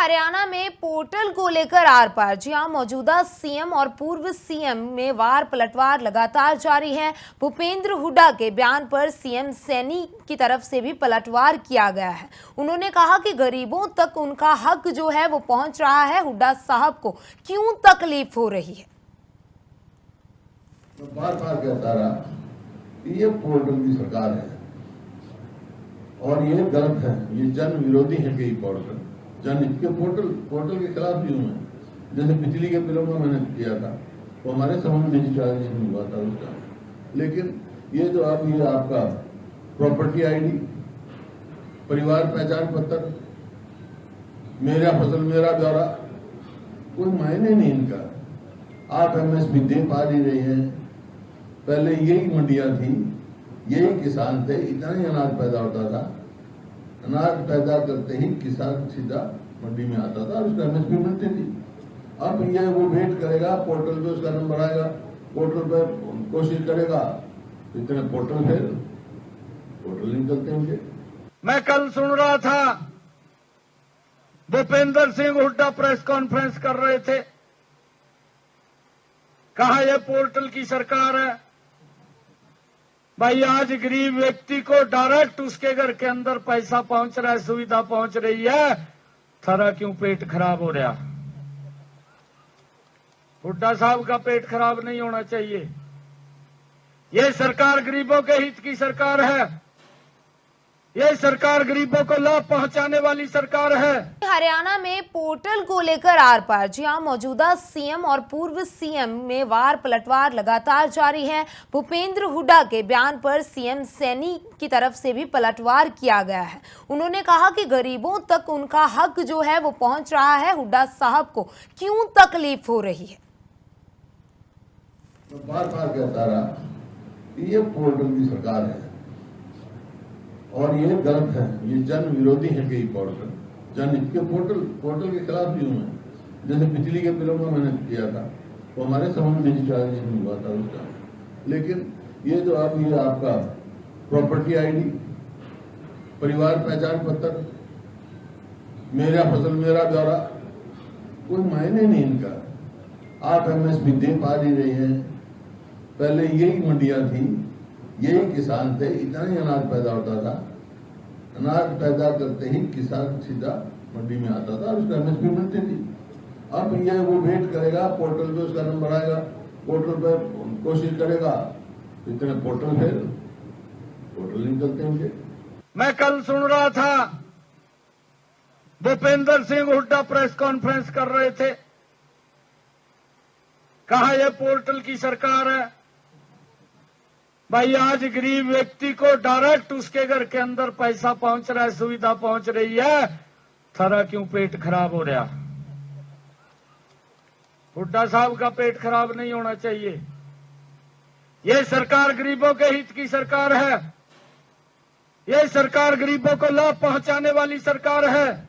हरियाणा में पोर्टल को लेकर आर पार। जी हां, मौजूदा सीएम और पूर्व सीएम में वार पलटवार लगातार जारी है। भूपेंद्र हुड्डा के बयान पर सीएम सैनी की तरफ से भी पलटवार किया गया है। उन्होंने कहा कि गरीबों तक उनका हक जो है वो पहुंच रहा है। हुड्डा साहब को क्यों तकलीफ हो रही है? बार बार कहता रहा कि ये पोर्टल की सरकार है और ये गलत है, ये जन विरोधी है। कई पोर्टल जन के पोर्टल के खिलाफ भी हूं मैं। जैसे बिजली के बिलों में मैंने किया था तो हमारे समूह में डिजिटलाइजेशन हुआ था उसका, लेकिन ये जो अब ये आपका प्रॉपर्टी आईडी, परिवार पहचान पत्र, मेरा फसल मेरा ब्यौरा, कोई मायने नहीं इनका। आप एमएसपी दे पा नहीं रहे हैं। पहले यही मंडियां थी, यही किसान थे, इतना ही अनाज पैदा होता था। अनाज पैदा करते ही किसान सीधा मंडी में आता था और उसको एमएसपी मिलती थी। अब ये वो वेट करेगा, पोर्टल पे उसका नंबर आएगा, पोर्टल पे कोशिश करेगा, इतने पोर्टल नहीं चलते उनके। मैं कल सुन रहा था भूपेंद्र सिंह हुड्डा प्रेस कॉन्फ्रेंस कर रहे थे, कहा यह पोर्टल की सरकार है। भाई आज गरीब व्यक्ति को डायरेक्ट उसके घर के अंदर पैसा पहुंच रहा है, सुविधा पहुंच रही है, थारा क्यों पेट खराब हो रहा? हुड्डा साहब का पेट खराब नहीं होना चाहिए। यह सरकार गरीबों के हित की सरकार है। यह सरकार गरीबों को लाभ पहुंचाने वाली सरकार है। हरियाणा में पोर्टल को लेकर आर पार। जी हां, मौजूदा सीएम और पूर्व सीएम में वार पलटवार लगातार जारी है। भूपेंद्र हुड्डा के बयान पर सीएम सैनी की तरफ से भी पलटवार किया गया है। उन्होंने कहा कि गरीबों तक उनका हक जो है वो पहुंच रहा है। हुड्डा साहब को क्यों तकलीफ हो रही है? बार बार कहता रहा कि ये पोर्टल की सरकार है और ये गलत है, ये जन विरोधी है। कई पोर्टल के पोर्टल के खिलाफ भी हूं मैं। जैसे बिजली के बिलों में मैंने किया था तो हमारे समूह में डिजिटलाइजेशन हुआ था उसका, लेकिन ये जो अब ये आपका प्रॉपर्टी आईडी, परिवार पहचान पत्र, मेरा फसल मेरा ब्यौरा, कोई मायने नहीं इनका। आप एमएसपी दे पा नहीं रहे हैं। पहले यही मंडियां थी, यही किसान थे, इतना ही अनाज पैदा होता था। अनाज पैदा करते ही किसान सीधा मंडी में आता था और उसको एमएसपी मिलती थी। अब ये वो वेट करेगा, पोर्टल पे उसका नंबर आएगा, पोर्टल पे कोशिश करेगा, इतने पोर्टल नहीं चलते उनके। मैं कल सुन रहा था भूपेंद्र सिंह हुड्डा प्रेस कॉन्फ्रेंस कर रहे थे, कहा यह पोर्टल की सरकार है। भाई आज गरीब व्यक्ति को डायरेक्ट उसके घर के अंदर पैसा पहुंच रहा है, सुविधा पहुंच रही है, थारा क्यों पेट खराब हो रहा? हुड्डा साहब का पेट खराब नहीं होना चाहिए। यह सरकार गरीबों के हित की सरकार है। यह सरकार गरीबों को लाभ पहुंचाने वाली सरकार है।